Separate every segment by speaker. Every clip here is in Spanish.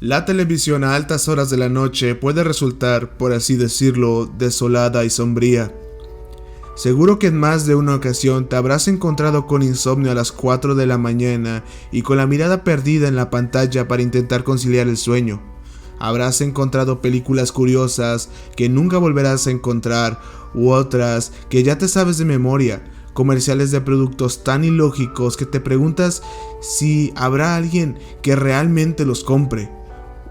Speaker 1: La televisión a altas horas de la noche puede resultar, por así decirlo, desolada y sombría. Seguro que en más de una ocasión te habrás encontrado con insomnio a las 4 de la mañana y con la mirada perdida en la pantalla para intentar conciliar el sueño. Habrás encontrado películas curiosas que nunca volverás a encontrar u otras que ya te sabes de memoria, comerciales de productos tan ilógicos que te preguntas si habrá alguien que realmente los compre,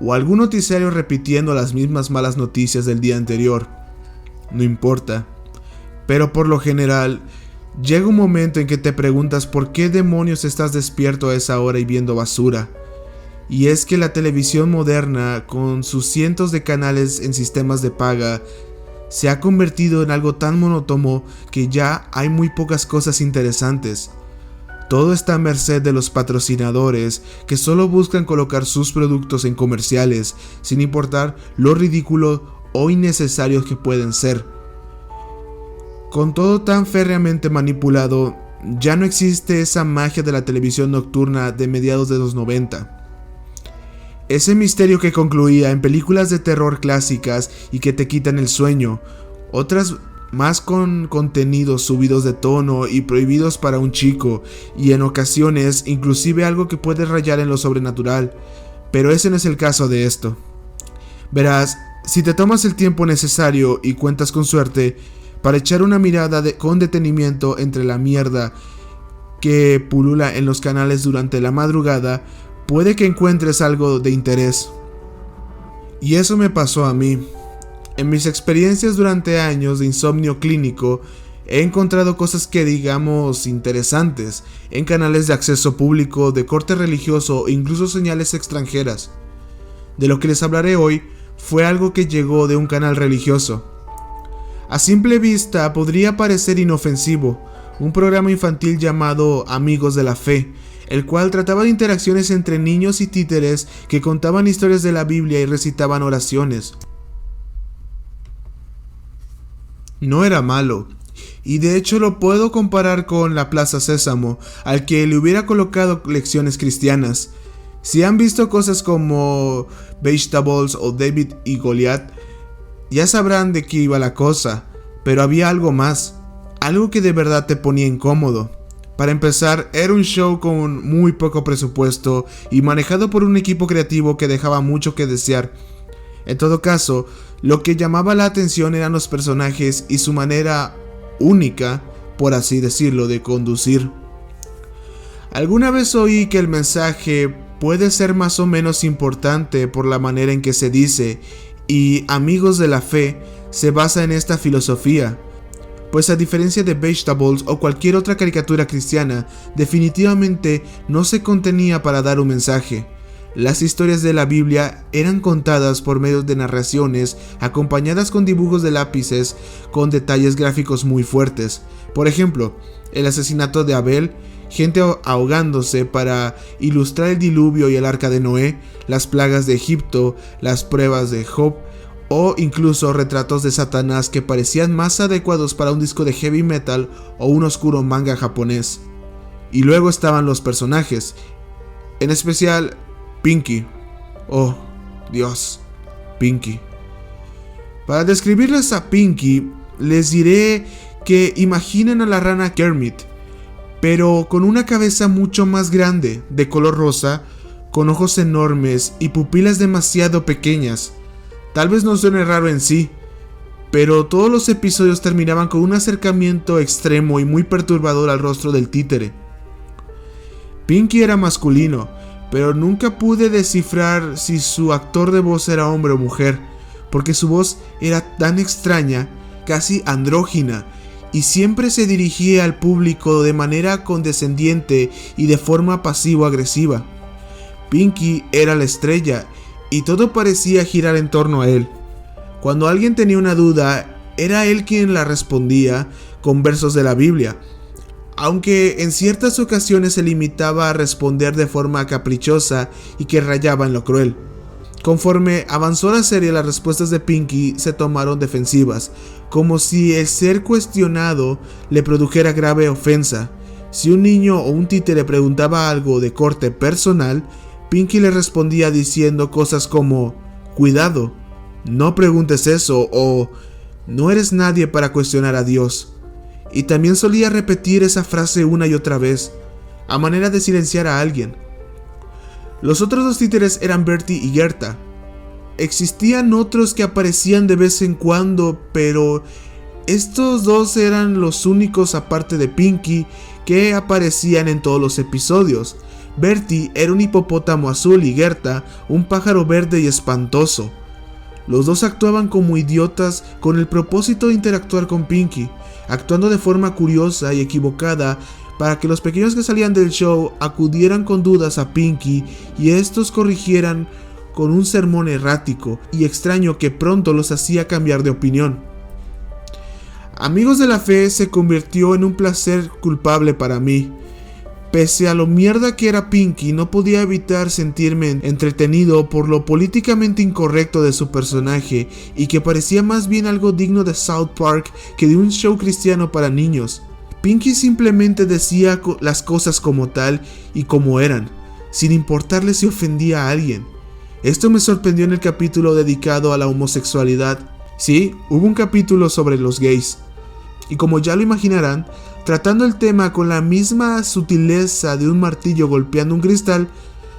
Speaker 1: o algún noticiario repitiendo las mismas malas noticias del día anterior. No importa. Pero por lo general, llega un momento en que te preguntas por qué demonios estás despierto a esa hora y viendo basura. Y es que la televisión moderna, con sus cientos de canales en sistemas de paga, se ha convertido en algo tan monótono que ya hay muy pocas cosas interesantes. Todo está a merced de los patrocinadores que solo buscan colocar sus productos en comerciales, sin importar lo ridículo o innecesarios que pueden ser. Con todo tan férreamente manipulado, ya no existe esa magia de la televisión nocturna de mediados de los 90. Ese misterio que concluía en películas de terror clásicas y que te quitan el sueño, otras más con contenidos subidos de tono y prohibidos para un chico, y en ocasiones inclusive algo que puede rayar en lo sobrenatural, pero ese no es el caso de esto. Verás, si te tomas el tiempo necesario y cuentas con suerte, para echar una mirada con detenimiento entre la mierda que pulula en los canales durante la madrugada, puede que encuentres algo de interés. Y eso me pasó a mí. En mis experiencias durante años de insomnio clínico, he encontrado cosas que digamos interesantes en canales de acceso público, de corte religioso e incluso señales extranjeras. De lo que les hablaré hoy fue algo que llegó de un canal religioso. A simple vista podría parecer inofensivo, un programa infantil llamado Amigos de la Fe, el cual trataba de interacciones entre niños y títeres que contaban historias de la Biblia y recitaban oraciones. No era malo, y de hecho lo puedo comparar con la Plaza Sésamo, al que le hubiera colocado lecciones cristianas. Si han visto cosas como Vegetables o David y Goliat, ya sabrán de qué iba la cosa, pero había algo más, algo que de verdad te ponía incómodo. Para empezar, era un show con muy poco presupuesto y manejado por un equipo creativo que dejaba mucho que desear. En todo caso, lo que llamaba la atención eran los personajes y su manera única, por así decirlo, de conducir. Alguna vez oí que el mensaje puede ser más o menos importante por la manera en que se dice, y Amigos de la Fe se basa en esta filosofía, pues a diferencia de Vegetables o cualquier otra caricatura cristiana, definitivamente no se contenía para dar un mensaje. Las historias de la Biblia eran contadas por medio de narraciones acompañadas con dibujos de lápices con detalles gráficos muy fuertes. Por ejemplo, el asesinato de Abel, gente ahogándose para ilustrar el diluvio y el arca de Noé, las plagas de Egipto, las pruebas de Job, o incluso retratos de Satanás que parecían más adecuados para un disco de heavy metal o un oscuro manga japonés. Y luego estaban los personajes, en especial Pinky. Oh, Dios, Pinky. Para describirles a Pinky, les diré que imaginen a la rana Kermit, pero con una cabeza mucho más grande, de color rosa, con ojos enormes y pupilas demasiado pequeñas. Tal vez no suene raro en sí, pero todos los episodios terminaban con un acercamiento extremo y muy perturbador al rostro del títere. Pinky era masculino, pero nunca pude descifrar si su actor de voz era hombre o mujer, porque su voz era tan extraña, casi andrógina, y siempre se dirigía al público de manera condescendiente y de forma pasivo-agresiva. Pinky era la estrella, y todo parecía girar en torno a él. Cuando alguien tenía una duda, era él quien la respondía con versos de la Biblia, aunque en ciertas ocasiones se limitaba a responder de forma caprichosa y que rayaba en lo cruel. Conforme avanzó la serie, las respuestas de Pinky se tomaron defensivas, como si el ser cuestionado le produjera grave ofensa. Si un niño o un títere preguntaba algo de corte personal, Pinky le respondía diciendo cosas como: cuidado, no preguntes eso, o no eres nadie para cuestionar a Dios. Y también solía repetir esa frase una y otra vez, a manera de silenciar a alguien. Los otros dos títeres eran Bertie y Gerta. Existían otros que aparecían de vez en cuando, pero estos dos eran los únicos, aparte de Pinky, que aparecían en todos los episodios. Bertie era un hipopótamo azul y Gerta un pájaro verde y espantoso. Los dos actuaban como idiotas con el propósito de interactuar con Pinky, actuando de forma curiosa y equivocada para que los pequeños que salían del show acudieran con dudas a Pinky y estos corrigieran con un sermón errático y extraño que pronto los hacía cambiar de opinión. Amigos de la Fe se convirtió en un placer culpable para mí. Pese a lo mierda que era Pinky, no podía evitar sentirme entretenido por lo políticamente incorrecto de su personaje y que parecía más bien algo digno de South Park que de un show cristiano para niños. Pinky simplemente decía las cosas como tal y como eran, sin importarle si ofendía a alguien. Esto me sorprendió en el capítulo dedicado a la homosexualidad. Sí, hubo un capítulo sobre los gays. Y como ya lo imaginarán, tratando el tema con la misma sutileza de un martillo golpeando un cristal,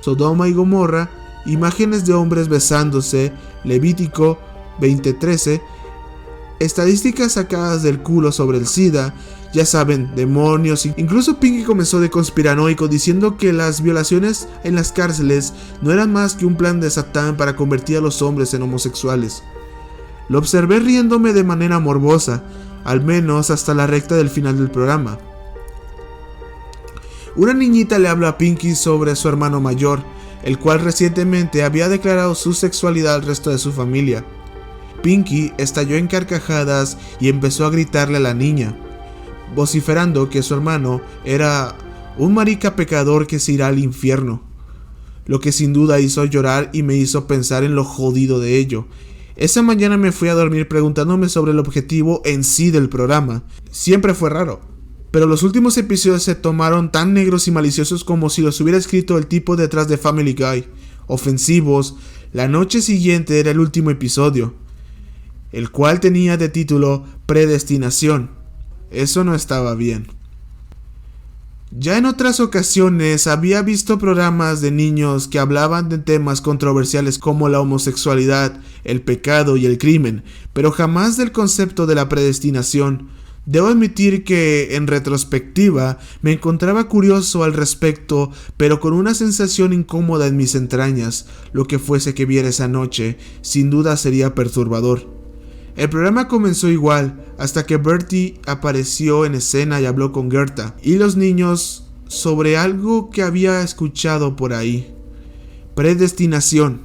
Speaker 1: Sodoma y Gomorra, imágenes de hombres besándose, Levítico 20:13, estadísticas sacadas del culo sobre el SIDA, ya saben, demonios. Incluso Pinky comenzó de conspiranoico diciendo que las violaciones en las cárceles no eran más que un plan de Satán para convertir a los hombres en homosexuales. Lo observé riéndome de manera morbosa, al menos hasta la recta del final del programa. Una niñita le habla a Pinky sobre su hermano mayor, el cual recientemente había declarado su sexualidad al resto de su familia. Pinky estalló en carcajadas y empezó a gritarle a la niña, vociferando que su hermano era un marica pecador que se irá al infierno, lo que sin duda hizo llorar y me hizo pensar en lo jodido de ello. Esa mañana me fui a dormir preguntándome sobre el objetivo en sí del programa. Siempre fue raro, pero los últimos episodios se tomaron tan negros y maliciosos como si los hubiera escrito el tipo detrás de Family Guy. Ofensivos. La noche siguiente era el último episodio, el cual tenía de título Predestinación. Eso no estaba bien. Ya en otras ocasiones había visto programas de niños que hablaban de temas controversiales como la homosexualidad, el pecado y el crimen, pero jamás del concepto de la predestinación. Debo admitir que, en retrospectiva, me encontraba curioso al respecto, pero con una sensación incómoda en mis entrañas. Lo que fuese que viera esa noche, sin duda sería perturbador. El programa comenzó igual, hasta que Bertie apareció en escena y habló con Gerta y los niños sobre algo que había escuchado por ahí. Predestinación.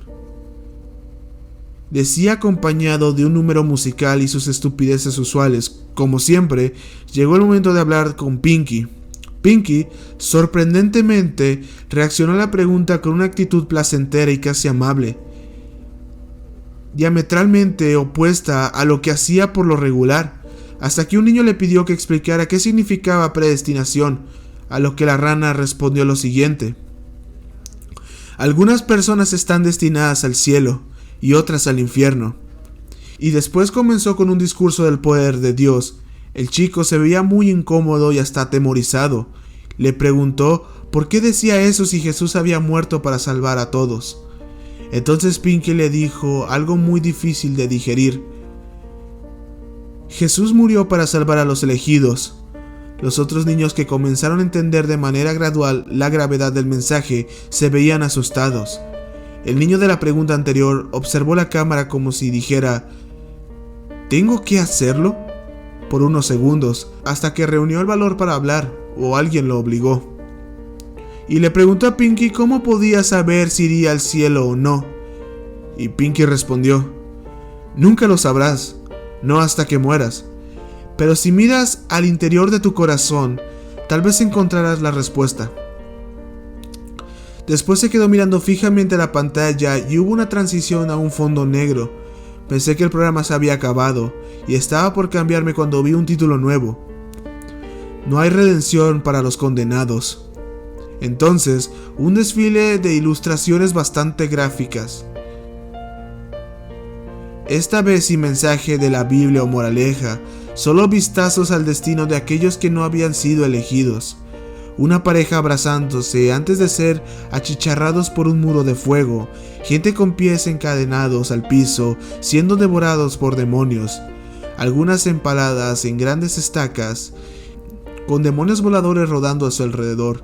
Speaker 1: Decía acompañado de un número musical y sus estupideces usuales. Como siempre, llegó el momento de hablar con Pinky. Pinky, sorprendentemente, reaccionó a la pregunta con una actitud placentera y casi amable, diametralmente opuesta a lo que hacía por lo regular, hasta que un niño le pidió que explicara qué significaba predestinación, a lo que la rana respondió lo siguiente: algunas personas están destinadas al cielo y otras al infierno. Y después comenzó con un discurso del poder de Dios. El chico se veía muy incómodo y hasta atemorizado. Le preguntó por qué decía eso si Jesús había muerto para salvar a todos. Entonces Pinky le dijo algo muy difícil de digerir. Jesús murió para salvar a los elegidos. Los otros niños, que comenzaron a entender de manera gradual la gravedad del mensaje, se veían asustados. El niño de la pregunta anterior observó la cámara como si dijera: ¿tengo que hacerlo? Por unos segundos, hasta que reunió el valor para hablar, o alguien lo obligó. Y le preguntó a Pinky cómo podía saber si iría al cielo o no. Y Pinky respondió: nunca lo sabrás, no hasta que mueras. Pero si miras al interior de tu corazón, tal vez encontrarás la respuesta. Después se quedó mirando fijamente a la pantalla y hubo una transición a un fondo negro. Pensé que el programa se había acabado y estaba por cambiarme cuando vi un título nuevo: No hay redención para los condenados. Entonces, un desfile de ilustraciones bastante gráficas. Esta vez sin mensaje de la Biblia o moraleja, solo vistazos al destino de aquellos que no habían sido elegidos. Una pareja abrazándose antes de ser achicharrados por un muro de fuego, gente con pies encadenados al piso, siendo devorados por demonios, algunas empaladas en grandes estacas, con demonios voladores rodando a su alrededor,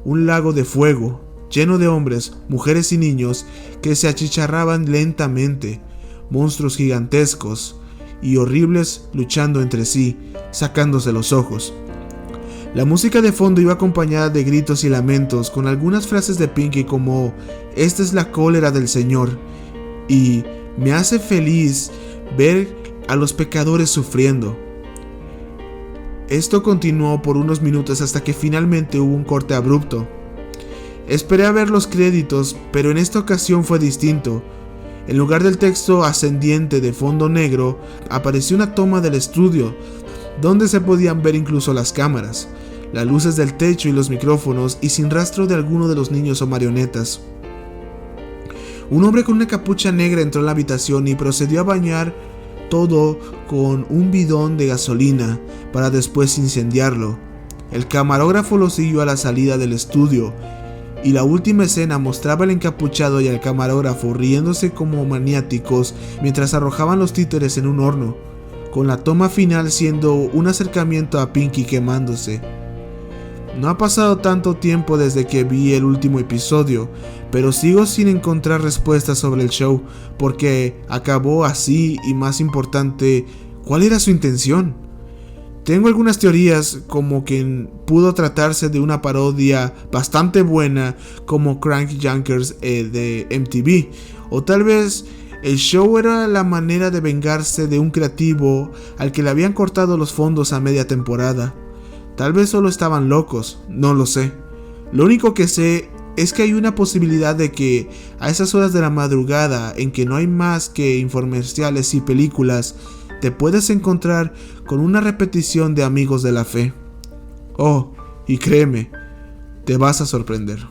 Speaker 1: un lago de fuego, lleno de hombres, mujeres y niños que se achicharraban lentamente, monstruos gigantescos y horribles luchando entre sí, sacándose los ojos. La música de fondo iba acompañada de gritos y lamentos, con algunas frases de Pinky como "Esta es la cólera del Señor" y "Me hace feliz ver a los pecadores sufriendo". Esto continuó por unos minutos hasta que finalmente hubo un corte abrupto. Esperé a ver los créditos, pero en esta ocasión fue distinto. En lugar del texto ascendiente de fondo negro, apareció una toma del estudio, donde se podían ver incluso las cámaras, las luces del techo y los micrófonos, y sin rastro de alguno de los niños o marionetas. Un hombre con una capucha negra entró en la habitación y procedió a bañar todo con un bidón de gasolina para después incendiarlo. El camarógrafo lo siguió a la salida del estudio, y la última escena mostraba al encapuchado y al camarógrafo riéndose como maniáticos mientras arrojaban los títeres en un horno, con la toma final siendo un acercamiento a Pinky quemándose. No ha pasado tanto tiempo desde que vi el último episodio, pero sigo sin encontrar respuestas sobre el show, porque acabó así y, más importante, ¿cuál era su intención? Tengo algunas teorías, como que pudo tratarse de una parodia bastante buena como Crank Yankers de MTV, o tal vez el show era la manera de vengarse de un creativo al que le habían cortado los fondos a media temporada. Tal vez solo estaban locos, no lo sé. Lo único que sé es que hay una posibilidad de que a esas horas de la madrugada, en que no hay más que infomerciales y películas, te puedes encontrar con una repetición de Amigos de la Fe. Oh, y créeme, te vas a sorprender.